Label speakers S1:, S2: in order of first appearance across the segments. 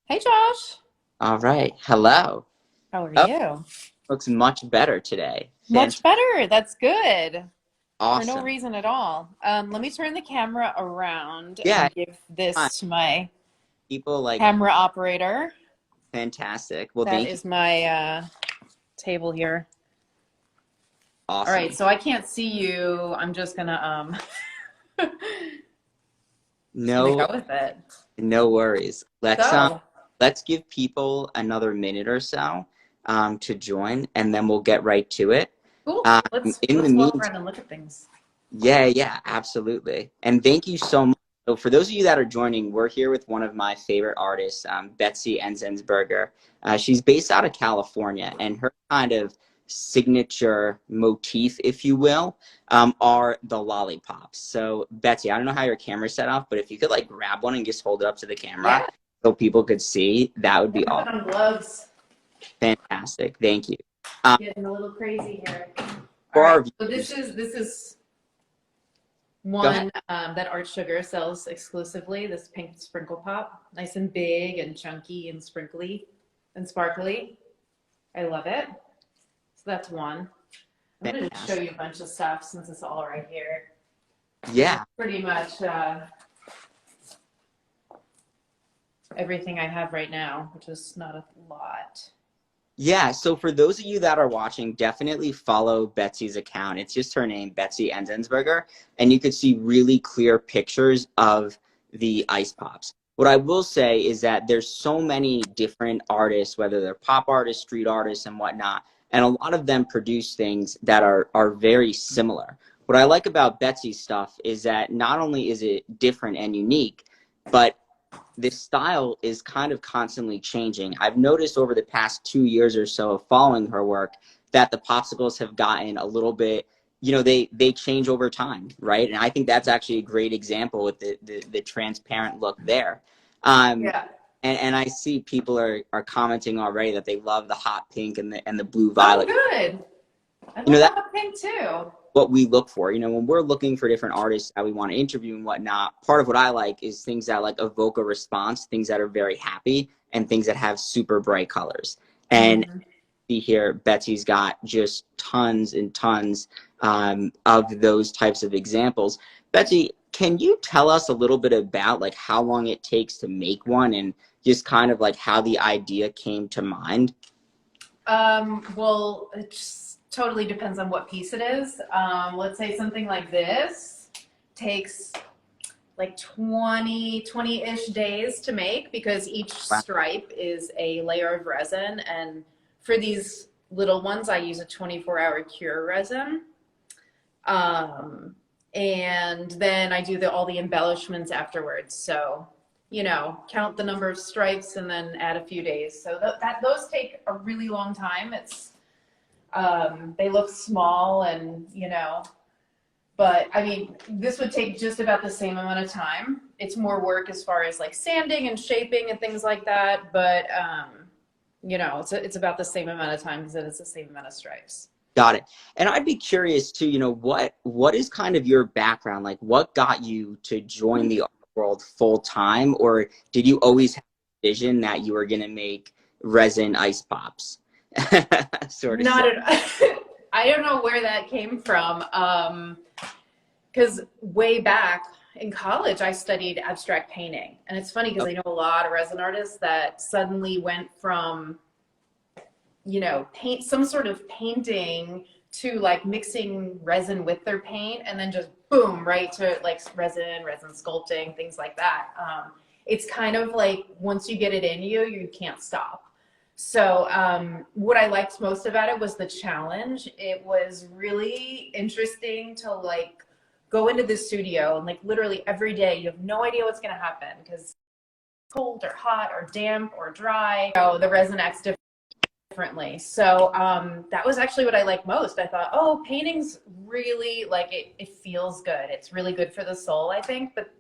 S1: Hey Josh,
S2: All right. Hello.
S1: how are
S2: Oh,
S1: you?
S2: looks much better today.
S1: Much
S2: Fantastic.
S1: better. That's good. For no
S2: Awesome.
S1: reason at all. Let me turn the camera around
S2: Yeah.
S1: and give
S2: Fine.
S1: this to my
S2: People like
S1: camera operator.
S2: fantastic. Well,
S1: That
S2: thank you.
S1: is my table here. All right,
S2: Awesome.
S1: so I can't see you. I'm just gonna just gonna
S2: No,
S1: go with it.
S2: no worries.
S1: So,
S2: Let's give people another minute or so to join, and then we'll get right to it.
S1: cool.
S2: Um, in the
S1: Let's walk
S2: meantime,
S1: around and look at things.
S2: yeah, absolutely. And thank you so much. So for those of you that are joining, we're here with one of my favorite artists, Betsy Enzensberger. She's based out of California, and her kind of signature motif, if you will, are the lollipops. So Betsy, I don't know how your camera's set up, but if you could like grab one and just hold it up to the camera
S1: Yeah,
S2: so people could see, that would
S1: I'm
S2: be
S1: gonna
S2: awesome.
S1: put on gloves.
S2: Fantastic. Thank you. Um,
S1: Getting a little crazy here. All
S2: for
S1: right,
S2: our
S1: so
S2: viewers,
S1: this is
S2: go ahead.
S1: one that Art Sugar sells exclusively, this pink sprinkle pop. Nice and big and chunky and sprinkly and sparkly. I love it. So that's one. I'm going to just show
S2: Fantastic.
S1: you a bunch of stuff since it's all right here. This is
S2: Yeah.
S1: pretty much everything I have right now, which is not a lot.
S2: Yeah, so for those of you that are watching, definitely follow Betsy's account. It's just her name, Betsy Enzensberger, and you could see really clear pictures of the ice pops. What I will say is that there's so many different artists, whether they're pop artists, street artists, and whatnot, and a lot of them produce things that are very similar. What I like about Betsy's stuff is that not only is it different and unique, but this style is kind of constantly changing. I've noticed over the past 2 years or so of following her work that the popsicles have gotten a little bit, they change over time, right? And I think that's actually a great example with the transparent look there. Um,
S1: Yeah.
S2: and I see people are commenting already that they love the hot pink and the blue
S1: Oh,
S2: violet.
S1: good. I
S2: You know,
S1: love the
S2: that
S1: hot pink too.
S2: what we look for. When we're looking for different artists that we want to interview and whatnot, part of what I like is things that like evoke a response, things that are very happy, and things that have super bright colors. And
S1: Mm-hmm.
S2: see here, Betsy's got just tons and tons of those types of examples. Betsy, can you tell us a little bit about like how long it takes to make one and just kind of like how the idea came to mind?
S1: Well, it just totally depends on what piece it is. Let's say something like this takes like 20-ish days to make because each stripe is a layer of resin. And for these little ones, I use a 24-hour cure resin. Um, and then I do all the embellishments afterwards. So, count the number of stripes and then add a few days. So those take a really long time. They look small and, but I mean, this would take just about the same amount of time. It's more work as far as like sanding and shaping and things like that. But, it's about the same amount of time because it is the same amount of stripes.
S2: Got it. And I'd be curious too, what is kind of your background? Like what got you to join the art world full time? Or did you always have a vision that you were gonna make resin ice pops? Sort of
S1: Not
S2: say.
S1: at I don't know where that came from. Because way back in college, I studied abstract painting. And it's funny because I know a lot of resin artists that suddenly went from, paint some sort of painting to like mixing resin with their paint and then just boom, right to like resin sculpting, things like that. It's kind of like once you get it in you, you can't stop. So what I liked most about it was the challenge. It was really interesting to like go into the studio and like literally every day you have no idea what's going to happen because it's cold or hot or damp or dry. The resin acts differently. So that was actually what I liked most. I thought, oh, painting's really like it feels good. It's really good for the soul, I think. But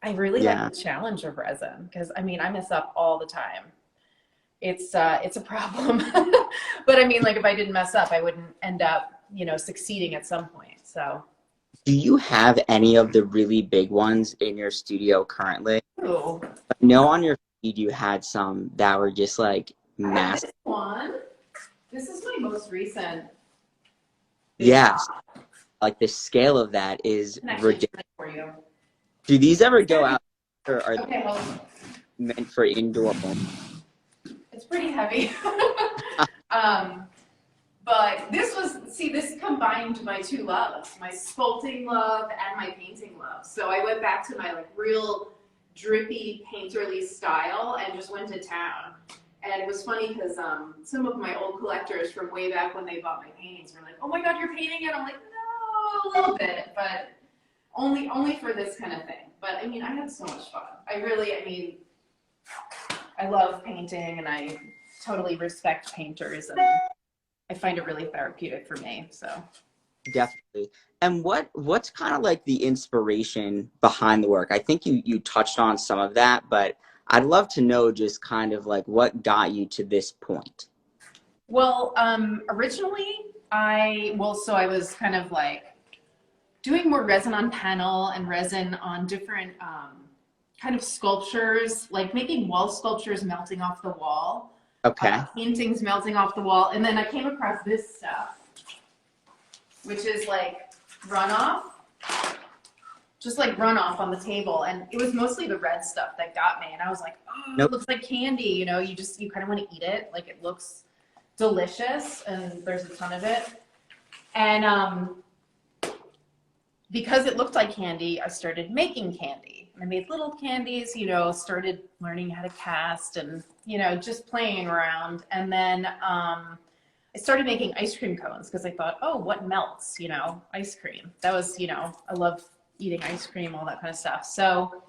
S1: I really like
S2: Yeah.
S1: the challenge of resin because I mean I mess up all the time. It's a problem. But I mean, like if I didn't mess up, I wouldn't end up, succeeding at some point. So,
S2: Do you have any of the really big ones in your studio currently?
S1: ooh,
S2: I know on your you had some that were just like massive.
S1: This one, this is my most recent.
S2: Yes, like the scale of that is ridiculous.
S1: For you.
S2: Do these ever go out, or are
S1: Okay,
S2: they meant for indoor only?
S1: it's pretty heavy. But this was, see, this combined my two loves, my sculpting love and my painting love. So I went back to my like real drippy painterly style and just went to town. And it was funny because some of my old collectors from way back when they bought my paintings were like, "Oh my God, you're painting it?" I'm like, "No, a little bit, but only for this kind of thing." But I mean, I had so much fun. I mean, I love painting and I totally respect painters, and I find it really therapeutic for me. So
S2: Definitely. And what's kind of like the inspiration behind the work? I think you touched on some of that, but I'd love to know just kind of like what got you to this point.
S1: well, originally I was kind of like doing more resin on panel and resin on different kind of sculptures, like making wall sculptures melting off the wall.
S2: Okay.
S1: Paintings melting off the wall. And then I came across this stuff, which is like runoff, just like runoff on the table. And it was mostly the red stuff that got me. And I was like, oh,
S2: Nope.
S1: It looks like candy. You know, you kind of want to eat it. Like it looks delicious and there's a ton of it. And because it looked like candy, I started making candy. I made little candies, you know, started learning how to cast and, you know, just playing around. And then I started making ice cream cones because I thought, oh, what melts, you know, ice cream. That was, you know, I love eating ice cream, all that kind of stuff. So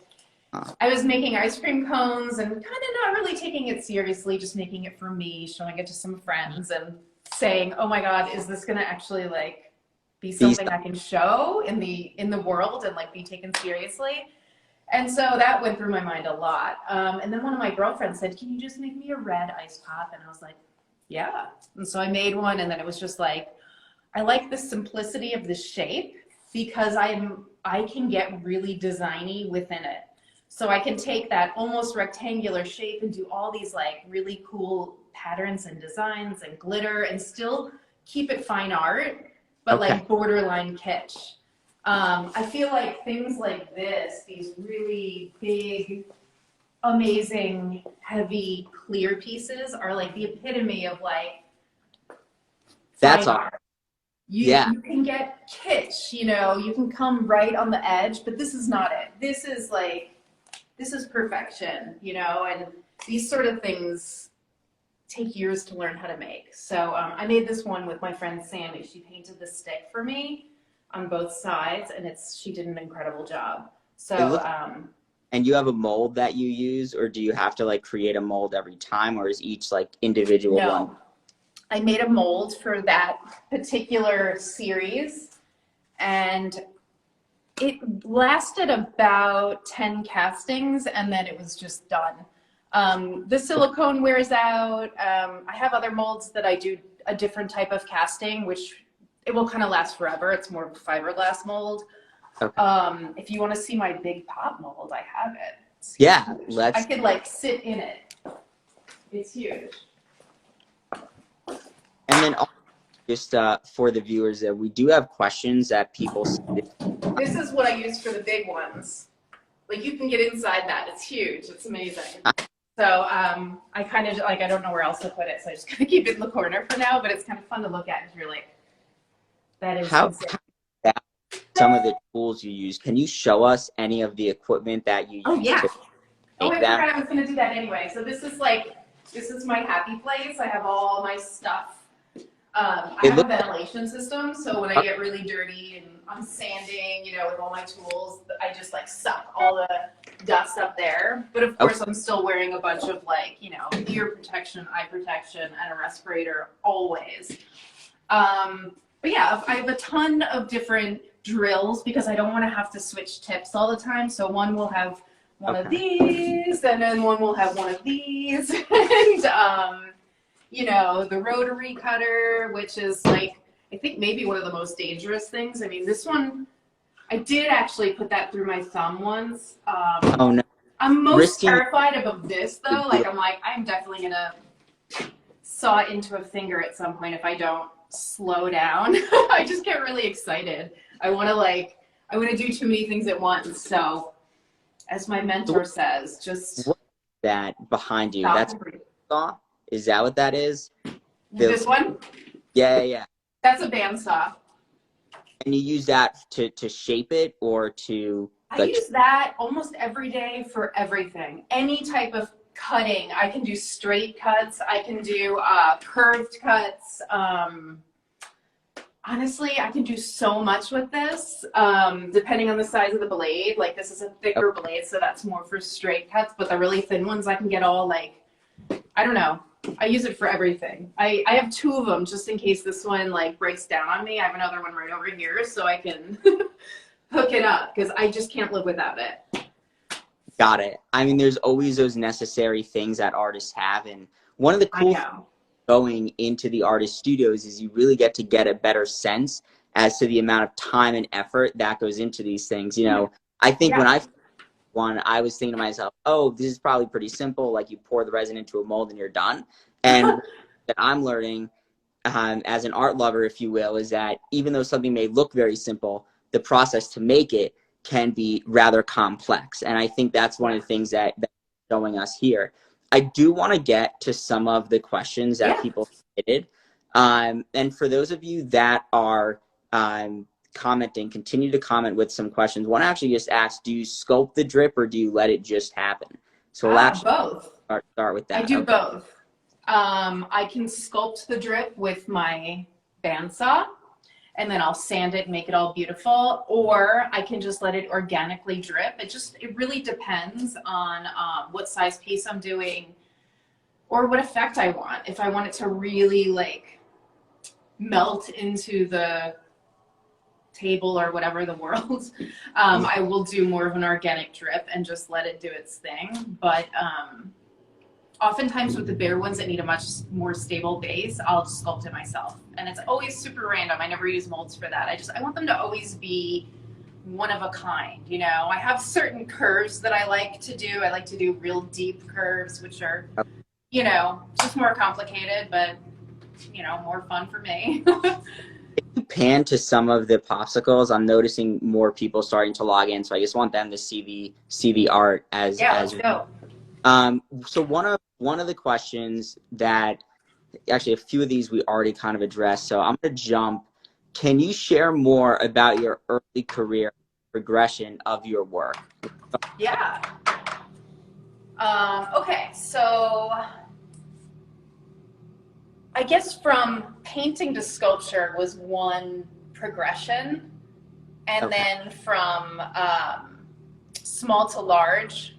S1: I was making ice cream cones and kind of not really taking it seriously, just making it for me, showing it to some friends and saying, oh my God, is this going to actually like be something I can show in the world and like be taken seriously? And so that went through my mind a lot. And then one of my girlfriends said, can you just make me a red ice pop? And I was like, yeah. And so I made one, and then it was just like, I like the simplicity of the shape because I can get really designy within it. So I can take that almost rectangular shape and do all these like really cool patterns and designs and glitter and still keep it fine art, but like borderline kitsch. I feel like things like this, these really big, amazing, heavy, clear pieces are like the epitome of like
S2: That's
S1: fine art. You can get kitsch, you know, you can come right on the edge, but this is not it. This is perfection, you know, and these sort of things take years to learn how to make. So I made this one with my friend Sammy. She painted the stick for me on both sides, and she did an incredible job. So
S2: and you have a mold that you use, or do you have to like create a mold every time, or is each like individual one?
S1: I made a mold for that particular series, and it lasted about 10 castings, and then it was just done. The silicone wears out. I have other molds that I do a different type of casting, which it will kind of last forever. It's more of a fiberglass mold. Okay. If you want to see my big pop mold, I have it. I could like sit in it. It's huge.
S2: And then just for the viewers, we do have questions that people submit.
S1: This is what I use for the big ones. Like you can get inside that. It's huge. It's amazing. So I kind of like, I don't know where else to put it. So I just kind of keep it in the corner for now, but it's kind of fun to look at if you're like, that is
S2: some of the tools you use. Can you show us any of the equipment that you use?
S1: Oh yeah.
S2: I
S1: forgot I was going to do that anyway. So this is my happy place. I have all my stuff. I have a ventilation system, so when I get really dirty and I'm sanding, you know, with all my tools, I just like suck all the dust up there. But of course, I'm still wearing a bunch of like, you know, ear protection, eye protection, and a respirator always. But yeah, I have a ton of different drills because I don't want to have to switch tips all the time. So one will have one of these, and then one will have one of these, and you know, the rotary cutter, which is like, I think maybe one of the most dangerous things. I mean, this one, I did actually put that through my thumb once.
S2: Oh no.
S1: I'm most
S2: risking
S1: terrified of this though.
S2: the
S1: Like I'm like, I'm definitely gonna saw into a finger at some point if I don't slow down. I just get really excited. I want to do too many things at once. So as my mentor says, just
S2: what is that behind you?
S1: stop
S2: That's
S1: and breathe.
S2: saw? Is that what that is?
S1: This one,
S2: Yeah.
S1: that's a bandsaw.
S2: And you use that to shape it or to
S1: I
S2: like
S1: use that almost every day for everything. Any type of cutting. I can do straight cuts. I can do curved cuts. Honestly, I can do so much with this, depending on the size of the blade. Like this is a thicker blade, so that's more for straight cuts. But the really thin ones, I can get all like, I don't know. I use it for everything. I have two of them just in case this one like breaks down on me. I have another one right over here so I can hook it up because I just can't live without it.
S2: got it. I mean, there's always those necessary things that artists have, and one of the cool things going into the artist studios is you really get to get a better sense as to the amount of time and effort that goes into these things. You know, I think when I was thinking to myself, oh, this is probably pretty simple. Like you pour the resin into a mold and you're done. And that I'm learning as an art lover, if you will, is that even though something may look very simple, the process to make it can be rather complex. And I think that's one of the things that's showing us here. I do want to get to some of the questions that people submitted. And for those of you that are commenting, continue to comment with some questions. One actually just asked, do you sculpt the drip or do you let it just happen? So we'll actually
S1: both.
S2: Start with that.
S1: I do both. I can sculpt the drip with my bandsaw and then I'll sand it and make it all beautiful, or I can just let it organically drip. It really depends on what size piece I'm doing or what effect I want. If I want it to really like melt into the table or whatever the world, I will do more of an organic drip and just let it do its thing. But oftentimes with the bare ones that need a much more stable base, I'll just sculpt it myself. And it's always super random. I never use molds for that. I want them to always be one of a kind, you know? I have certain curves that I like to do. I like to do real deep curves, which are, you know, just more complicated, but, you know, more fun for me.
S2: Pan to some of the popsicles, I'm noticing more people starting to log in, so I just want them to see the art as
S1: let's go.
S2: So one of the questions that actually a few of these we already kind of addressed, so I'm going to jump. Can you share more about your early career progression of your work?
S1: Yeah. Okay, so I guess from painting to sculpture was one progression, and then from small to large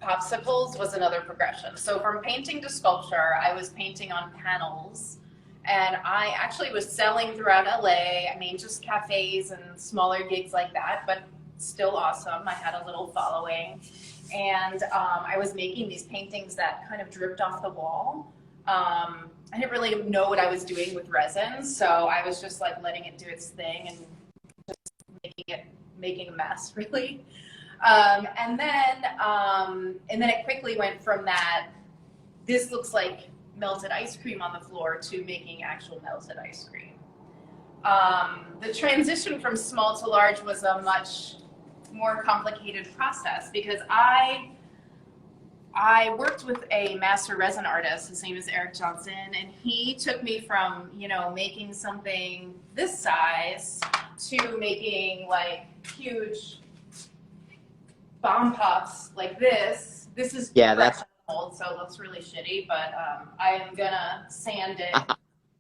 S1: popsicles was another progression. So from painting to sculpture, I was painting on panels, and I actually was selling throughout LA. I mean, just cafes and smaller gigs like that, but still awesome. I had a little following, and I was making these paintings that kind of dripped off the wall. I didn't really know what I was doing with resin, so I was just like letting it do its thing and just making a mess, really. And then it quickly went from that, this looks like melted ice cream on the floor, to making actual melted ice cream. The transition from small to large was a much more complicated process because I worked with a master resin artist. His name is Eric Johnson, and he took me from, you know, making something this size to making like huge bomb pops like this. This is
S2: that's
S1: mold, so it looks really shitty, but I am gonna sand it.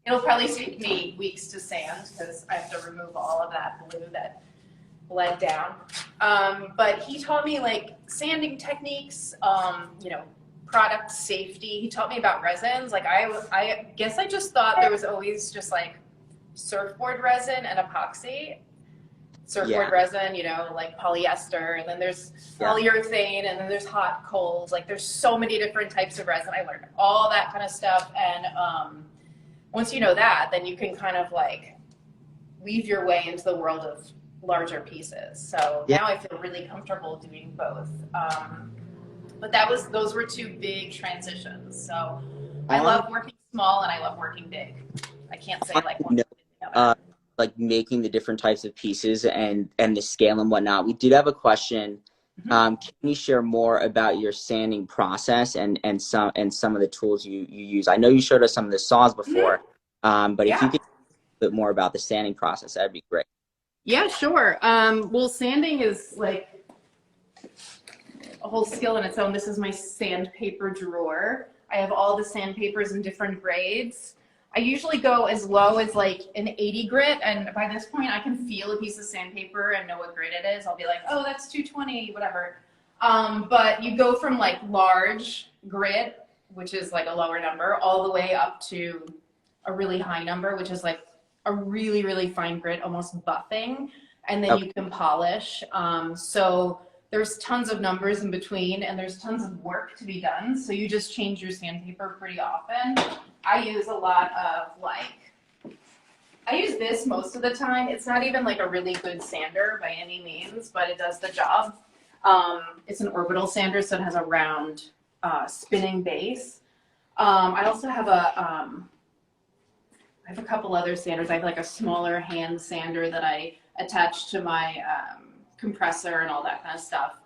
S1: It'll probably take me weeks to sand because I have to remove all of that glue that bled down. But he taught me like sanding techniques, you know, product safety. He taught me about resins. Like I guess I just thought there was always just like surfboard resin and epoxy. Surfboard resin, you know, like polyester, and then there's polyurethane, and then there's hot coals. Like there's so many different types of resin. I learned all that kind of stuff, and once you know that, then you can kind of like weave your way into the world of larger pieces. So now I feel really comfortable doing both. But those were two big transitions. So I
S2: On
S1: love working small and I love working big. I can't say like one
S2: no,
S1: thing the other.
S2: like making the different types of pieces and the scale and whatnot, we did have a question. Can you share more about your sanding process and some of the tools you use? I know you showed us some of the saws before, but if you
S1: Yeah.
S2: could talk a bit more about the sanding process, that'd be great.
S1: Yeah, sure. Well, sanding is like a whole skill in its own. This is my sandpaper drawer. I have all the sandpapers in different grades. I usually go as low as like an 80 grit, and by this point I can feel a piece of sandpaper and know what grit it is. I'll be like, oh, that's 220, whatever. But you go from like large grit, which is like a lower number, all the way up to a really high number, which is like a really, really fine grit, almost buffing, and then you can polish. So there's tons of numbers in between and there's tons of work to be done. So you just change your sandpaper pretty often. I use a lot of I use this most of the time. It's not even like a really good sander by any means, but it does the job. It's an orbital sander, so it has a round spinning base. I also have I have a couple other sanders. I have like a smaller hand sander that I attach to my compressor and all that kind of stuff.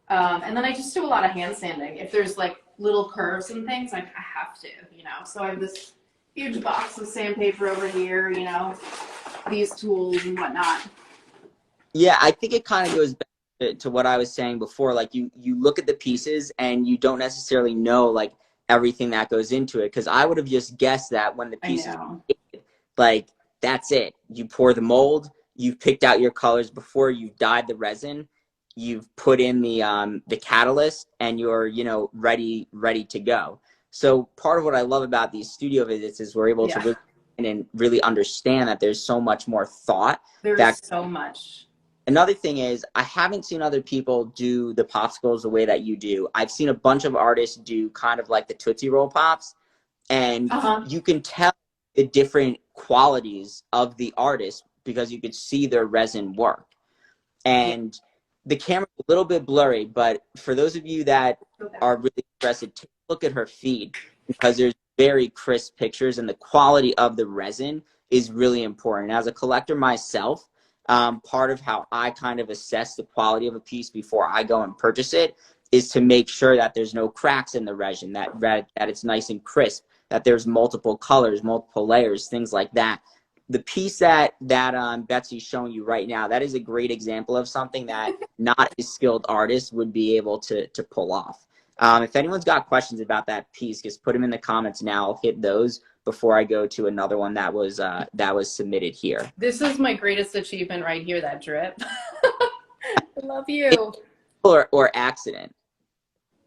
S1: And then I just do a lot of hand sanding. If there's like little curves and things, I have to, you know. So I have this huge box of sandpaper over here, you know, these tools and whatnot.
S2: Yeah, I think it kind of goes back to what I was saying before. Like you look at the pieces and you don't necessarily know like everything that goes into it. Because I would have just guessed that when the pieces, like that's it. You pour the mold. You've picked out your colors before you've dyed the resin. You've put in the catalyst, and you're ready to go. So part of what I love about these studio visits is we're able to really and really understand that there's so much more thought.
S1: There's so much.
S2: Another thing is I haven't seen other people do the popsicles the way that you do. I've seen a bunch of artists do kind of like the Tootsie Roll Pops, and you can tell the different qualities of the artist because you could see their resin work. And the camera's a little bit blurry, but for those of you that are really interested, take a look at her feed because there's very crisp pictures and the quality of the resin is really important. As a collector myself, part of how I kind of assess the quality of a piece before I go and purchase it is to make sure that there's no cracks in the resin, that it's nice and crisp, that there's multiple colors, multiple layers, things like that. The piece that Betsy's showing you right now, that is a great example of something that not a skilled artist would be able to pull off. If anyone's got questions about that piece, just put them in the comments now. I'll hit those before I go to another one that was submitted here.
S1: This is my greatest achievement right here, that drip. I love you.
S2: Or accident.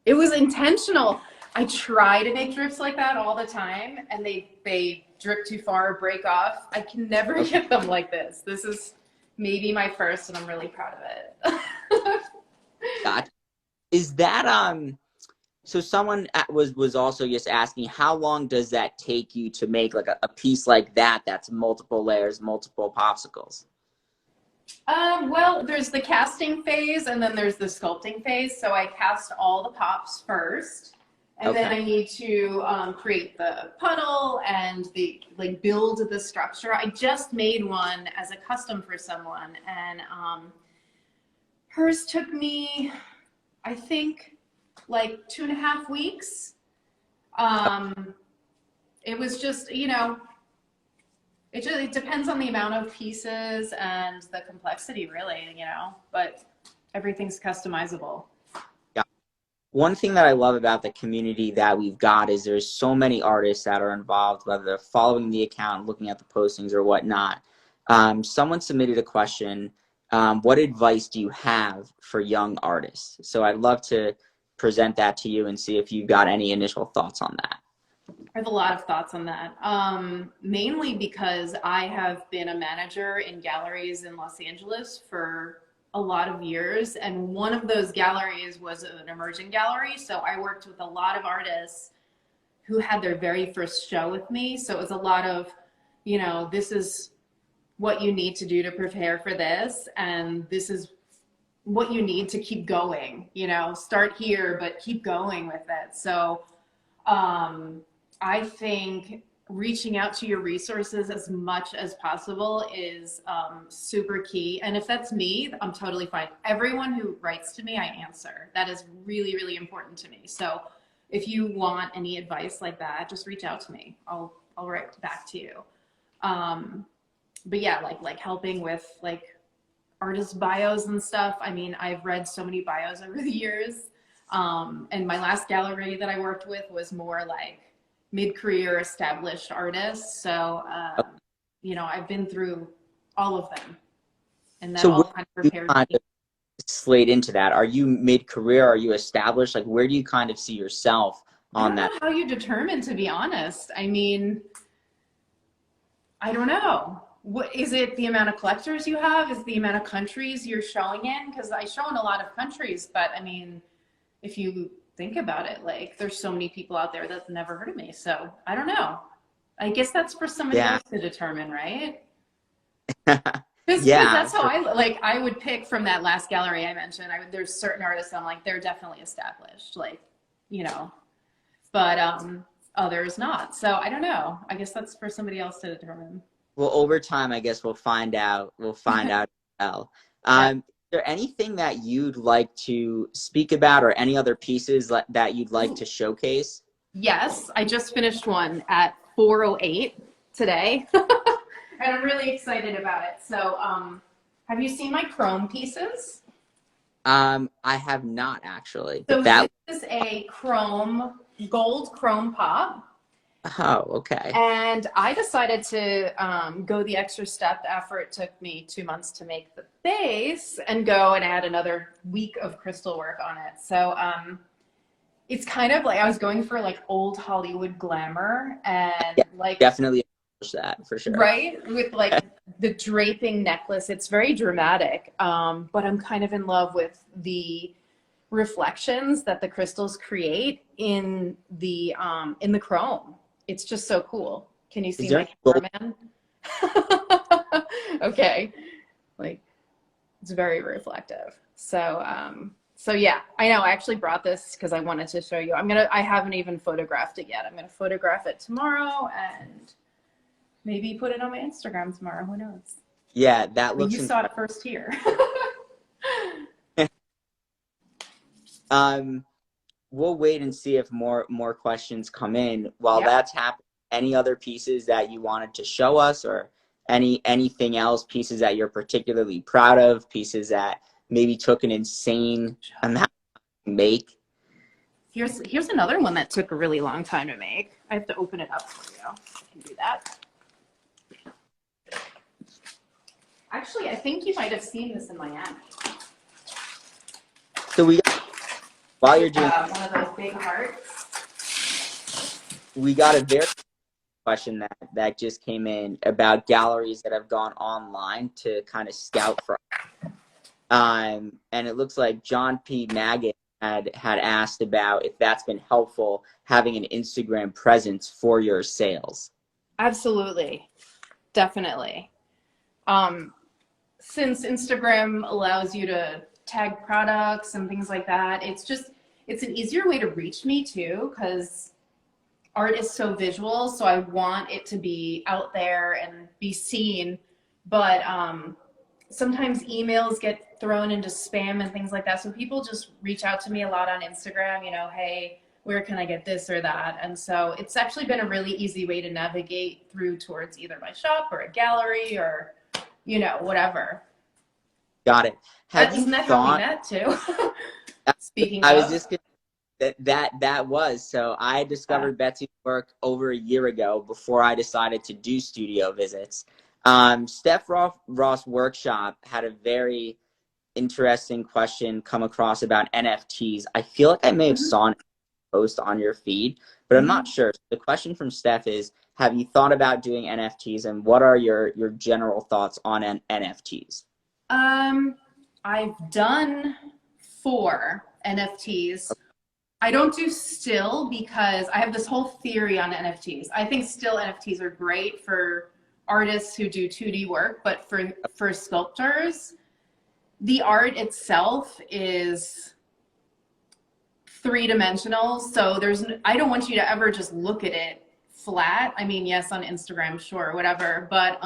S1: It was intentional. I try to make drips like that all the time, and they drip too far or break off. I can never get them like this. This is maybe my first, and I'm really proud of it.
S2: Gotcha. Is that so someone was also just asking, how long does that take you to make like a piece like that that's multiple layers, multiple popsicles?
S1: Well, there's the casting phase and then there's the sculpting phase. So I cast all the pops first, and then I need to create the puddle and build the structure. I just made one as a custom for someone, and hers took me, I think, like 2.5 weeks. It was just, it depends on the amount of pieces and the complexity, really, but everything's customizable.
S2: Yeah. One thing that I love about the community that we've got is there's so many artists that are involved, whether they're following the account, looking at the postings or whatnot. Someone submitted a question. What advice do you have for young artists? So I'd love to present that to you and see if you've got any initial thoughts on that.
S1: I have a lot of thoughts on that, mainly because I have been a manager in galleries in Los Angeles for a lot of years, and one of those galleries was an emerging gallery, so I worked with a lot of artists who had their very first show with me, so it was a lot of, this is what you need to do to prepare for this, and this is what you need to keep going, you know, start here, but keep going with it. So I think reaching out to your resources as much as possible is super key. And if that's me, I'm totally fine. Everyone who writes to me, I answer. That is really, really important to me. So if you want any advice like that, just reach out to me. I'll write back to you. But yeah, like helping with like artist bios and stuff. I mean, I've read so many bios over the years. And my last gallery that I worked with was more like mid-career established artists. So, you know, I've been through all of them, and that
S2: So
S1: all
S2: where
S1: kind of
S2: do you
S1: prepared
S2: kind
S1: me.
S2: of slate into that? Are you mid-career? Are you established? Like, where do you kind of see yourself
S1: I
S2: on
S1: don't know
S2: that?
S1: how you determine, to be honest. I mean, I don't know. What is it? The amount of collectors you have? Is the amount of countries you're showing in? Because I show in a lot of countries, but I mean, if you think about it, like there's so many people out there that never heard of me. So I don't know. I guess that's for somebody
S2: Yeah.
S1: else to determine, right? Because
S2: Yeah,
S1: that's how I like. I would pick from that last gallery I mentioned. There's certain artists I'm like they're definitely established, like, you know, but others not. So I don't know. I guess that's for somebody else to determine.
S2: well, over time, I guess we'll find out. We'll find out as well.
S1: Yeah.
S2: Is there anything that you'd like to speak about, or any other pieces that you'd like
S1: Ooh.
S2: to showcase?
S1: Yes, I just finished one at 4:08 today, and I'm really excited about it. So, have you seen my chrome pieces?
S2: I have not actually,
S1: So
S2: but that.
S1: this is a chrome, gold chrome pop.
S2: Oh, okay.
S1: And I decided to go the extra step after it took me 2 months to make the base and go and add another week of crystal work on it. So it's kind of like I was going for like old Hollywood glamour and
S2: Yeah,
S1: like,
S2: definitely accomplish that for sure.
S1: right, with like the draping necklace. It's very dramatic, but I'm kind of in love with the reflections that the crystals create in the chrome. It's just so cool. Can you
S2: Is
S1: see
S2: there
S1: my
S2: any gold?
S1: cameraman? Okay, like it's very reflective. So so yeah, I know I actually brought this because I wanted to show you. I haven't even photographed it yet. I'm gonna photograph it tomorrow and maybe put it on my Instagram tomorrow. Who knows?
S2: Yeah, that
S1: But
S2: looks
S1: you saw it first here.
S2: We'll wait and see if more questions come in. While
S1: Yep.
S2: that's happening, any other pieces that you wanted to show us, or anything else, pieces that you're particularly proud of, pieces that maybe took an insane amount to make?
S1: Here's another one that took a really long time to make. I have to open it up for you. I can do that. Actually, I think you might have seen this in Miami.
S2: So while you're doing,
S1: One of those big hearts.
S2: we got a very question that just came in about galleries that have gone online to kind of scout for. And it looks like John P. Maggot had asked about if that's been helpful, having an Instagram presence for your sales.
S1: Absolutely, definitely. Since Instagram allows you to tag products and things like that, it's an easier way to reach me too, because art is so visual. So I want it to be out there and be seen. But sometimes emails get thrown into spam and things like that. So people just reach out to me a lot on Instagram, you know, hey, where can I get this or that? And so it's actually been a really easy way to navigate through towards either my shop or a gallery or, you know, whatever.
S2: Got it.
S1: Isn't that how we met too? Speaking
S2: I
S1: of.
S2: was just that was so I discovered Betsy's work over a year ago before I decided to do studio visits. Steph Ross Workshop had a very interesting question come across about NFTs. I feel like I may have saw a post on your feed, but I'm not sure. The question from Steph is, have you thought about doing NFTs, and what are your general thoughts on NFTs?
S1: I've done 4 NFTs. I don't do still because I have this whole theory on NFTs. I think still NFTs are great for artists who do 2D work, but for sculptors, the art itself is three-dimensional, so I don't want you to ever just look at it flat. I mean, yes, on Instagram, sure, whatever, but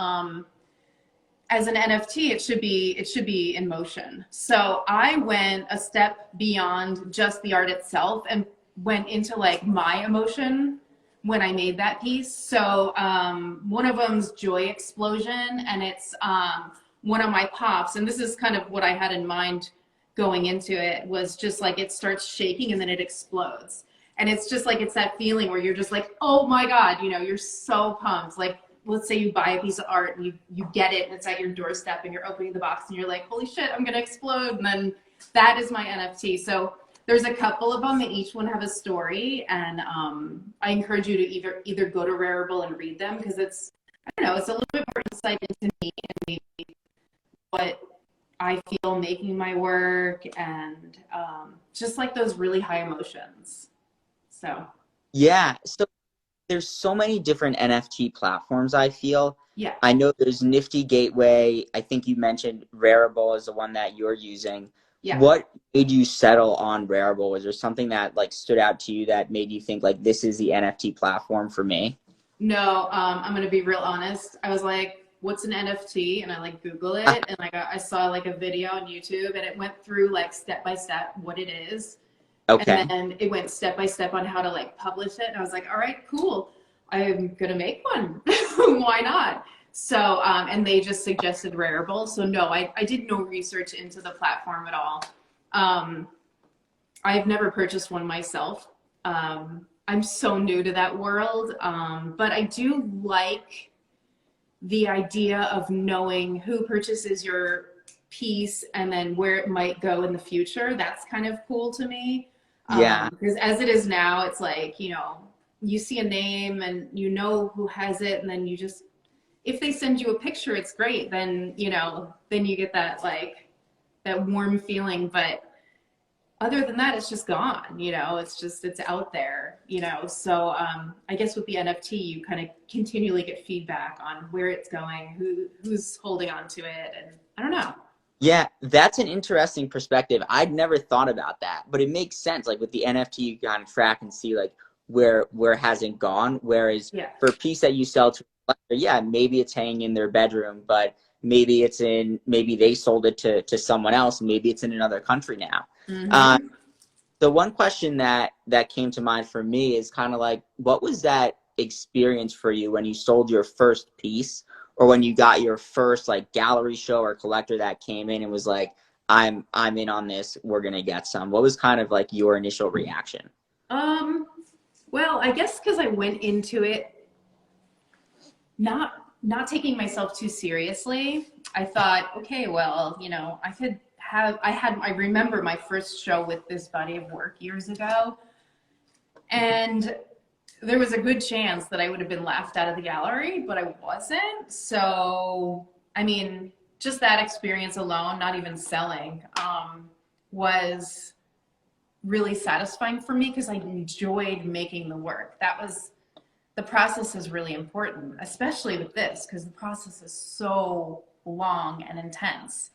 S1: as an NFT, it should be in motion. So I went a step beyond just the art itself and went into like my emotion when I made that piece. So one of them's Joy Explosion, and it's one of my pops. And this is kind of what I had in mind going into it, was just like it starts shaking and then it explodes. And it's just like, it's that feeling where you're just like, oh my God, you know, you're so pumped. Like, let's say you buy a piece of art and you get it and it's at your doorstep and you're opening the box and you're like, holy shit, I'm gonna explode. And then that is my NFT. So there's a couple of them and each one have a story. And I encourage you to either go to Rarible and read them, because it's, I don't know, it's a little bit more insight into me and maybe what I feel making my work, and just like those really high emotions. So
S2: Yeah. So there's so many different NFT platforms, I feel.
S1: yeah.
S2: I know there's Nifty Gateway. I think you mentioned Rarible is the one that you're using.
S1: Yeah.
S2: What made you settle on Rarible? Was there something that like stood out to you that made you think like this is the NFT platform for me?
S1: No, I'm gonna be real honest. I was like, what's an NFT? And I like Google it, and like I saw like a video on YouTube, and it went through like step by step what it is.
S2: Okay.
S1: And then it went step by step on how to like publish it. And I was like, all right, cool. I'm gonna make one. Why not? So, and they just suggested Rarible. So no, I did no research into the platform at all. I've never purchased one myself. I'm so new to that world. But I do like the idea of knowing who purchases your piece and then where it might go in the future. That's kind of cool to me.
S2: Yeah.
S1: Because as it is now, it's like, you know, you see a name and you know who has it, and then you just, if they send you a picture, it's great. Then, you know, then you get that like that warm feeling. But other than that, it's just gone, you know, it's out there, you know. So I guess with the NFT, you kind of continually get feedback on where it's going, who's holding on to it, and I don't know.
S2: Yeah, that's an interesting perspective. I'd never thought about that, but it makes sense. Like with the NFT, you can track and see like where it hasn't gone. Whereas
S1: Yeah.
S2: for a piece that you sell to a collector, yeah, maybe it's hanging in their bedroom, but maybe they sold it to someone else. Maybe it's in another country now.
S1: Mm-hmm.
S2: The one question that came to mind for me is kind of like, what was that experience for you when you sold your first piece, or when you got your first like gallery show or collector that came in and was like, I'm in on this, we're gonna get some? What was kind of like your initial reaction?
S1: Well, I guess because I went into it not taking myself too seriously. I thought, okay, well, you know, I remember my first show with this body of work years ago, and there was a good chance that I would have been laughed out of the gallery, but I wasn't. So, I mean, just that experience alone, not even selling, was really satisfying for me, because I enjoyed making the work. The process is really important, especially with this, because the process is so long and intense.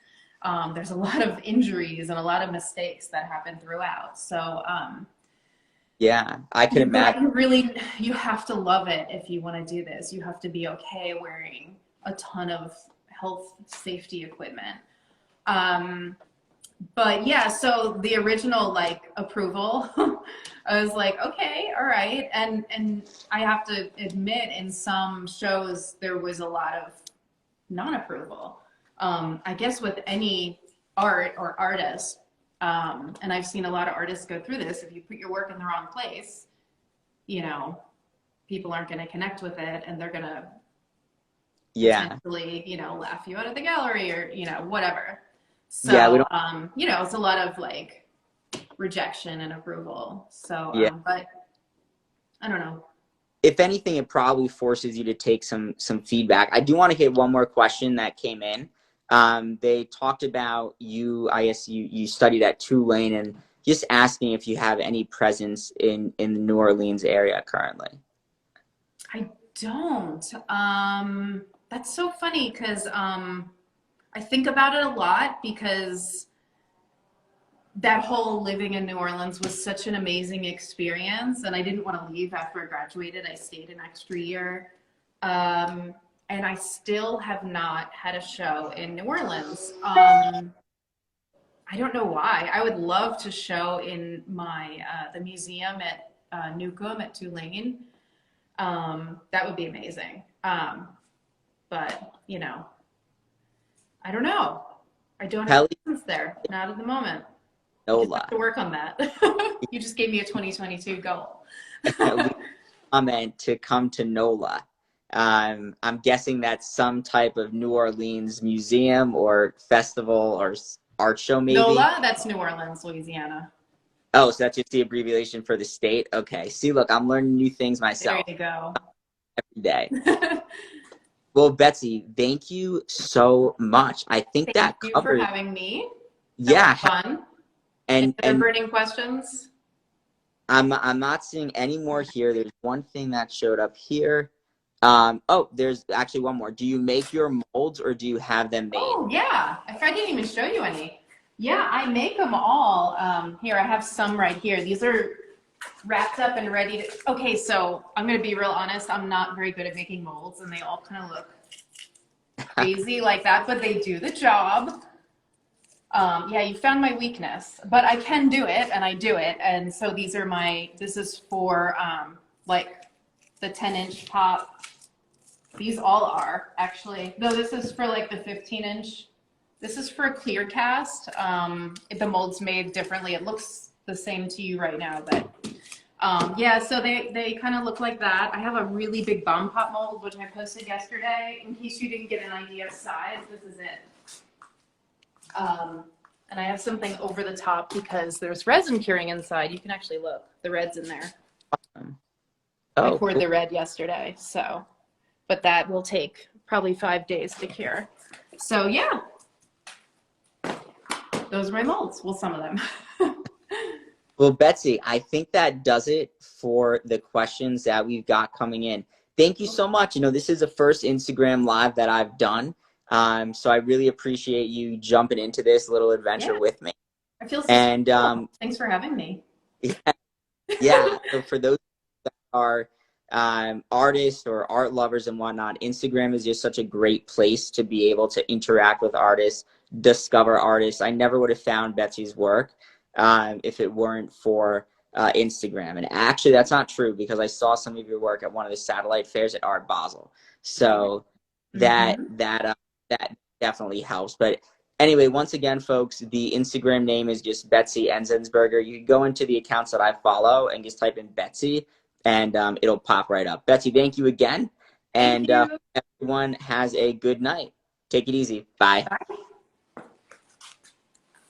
S1: There's a lot of injuries and a lot of mistakes that happen throughout. So,
S2: Yeah, I could imagine.
S1: you have to love it if you want to do this. You have to be okay wearing a ton of health safety equipment. But yeah, so the original like approval, I was like, okay, all right. And I have to admit, in some shows there was a lot of non-approval. I guess with any art or artist, and I've seen a lot of artists go through this, if you put your work in the wrong place, you know, people aren't going to connect with it, and they're going to potentially, you know, laugh you out of the gallery, or, you know, whatever. So, yeah, you know, it's a lot of like rejection and approval. So,
S2: Yeah.
S1: But I don't know.
S2: If anything, it probably forces you to take some feedback. I do want to hit one more question that came in. They talked about you, I guess you studied at Tulane, and just asking if you have any presence in the New Orleans area currently.
S1: I don't. That's so funny, because I think about it a lot because that whole living in New Orleans was such an amazing experience, and I didn't want to leave after I graduated. I stayed an extra year. And I still have not had a show in New Orleans. I don't know why. I would love to show in my the museum at Newcomb at Tulane. That would be amazing. But you know, I don't know. I don't have license there. Not at the moment.
S2: NOLA.
S1: Have to work on that. You just gave me a 2022 goal.
S2: Comment to come to NOLA. I'm guessing that's some type of New Orleans museum or festival or art show, maybe.
S1: NOLA, that's New Orleans, Louisiana.
S2: Oh, so that's just the abbreviation for the state? Okay. See, look, I'm learning new things myself.
S1: There you go.
S2: Every day. Well, Betsy, thank you so much. I think that
S1: Thank you
S2: covers.
S1: for having me.
S2: Yeah.
S1: Fun.
S2: And
S1: burning questions?
S2: I'm not seeing any more here. There's one thing that showed up here. Oh, there's actually one more. Do you make your molds or do you have them made?
S1: Oh, yeah. I didn't even show you any. Yeah, I make them all. Here, I have some right here. These are wrapped up and ready to. Okay, so I'm going to be real honest. I'm not very good at making molds, and they all kind of look crazy like that, but they do the job. Yeah, you found my weakness, but I can do it, and I do it. And so these are this is for like the 10-inch pop. These all are actually. No, this is for like the 15-inch. This is for a clear cast. The mold's made differently. It looks the same to you right now, but yeah, so they kind of look like that. I have a really big bomb pop mold, which I posted yesterday. In case you didn't get an idea of size, this is it. And I have something over the top because there's resin curing inside. You can actually look. The red's in there.
S2: Oh,
S1: I poured the red yesterday, so. But that will take probably 5 days to cure. So yeah. Those are my molds. Well, some of them.
S2: Well, Betsy, I think that does it for the questions that we've got coming in. Thank you so much. You know, this is the first Instagram Live that I've done. So I really appreciate you jumping into this little adventure with me.
S1: I feel so
S2: and
S1: thanks for having me.
S2: Yeah. So for those that are artists or art lovers and whatnot, Instagram is just such a great place to be able to interact with artists, discover artists. I never would have found Betsy's work if it weren't for Instagram. And actually, that's not true because I saw some of your work at one of the satellite fairs at Art Basel. So that definitely helps. But anyway, once again, folks, the Instagram name is just Betsy Enzensberger. You can go into the accounts that I follow and just type in Betsy, and it'll pop right up. Betsy, thank you again. And everyone has a good night. Take it easy. Bye.
S1: Bye.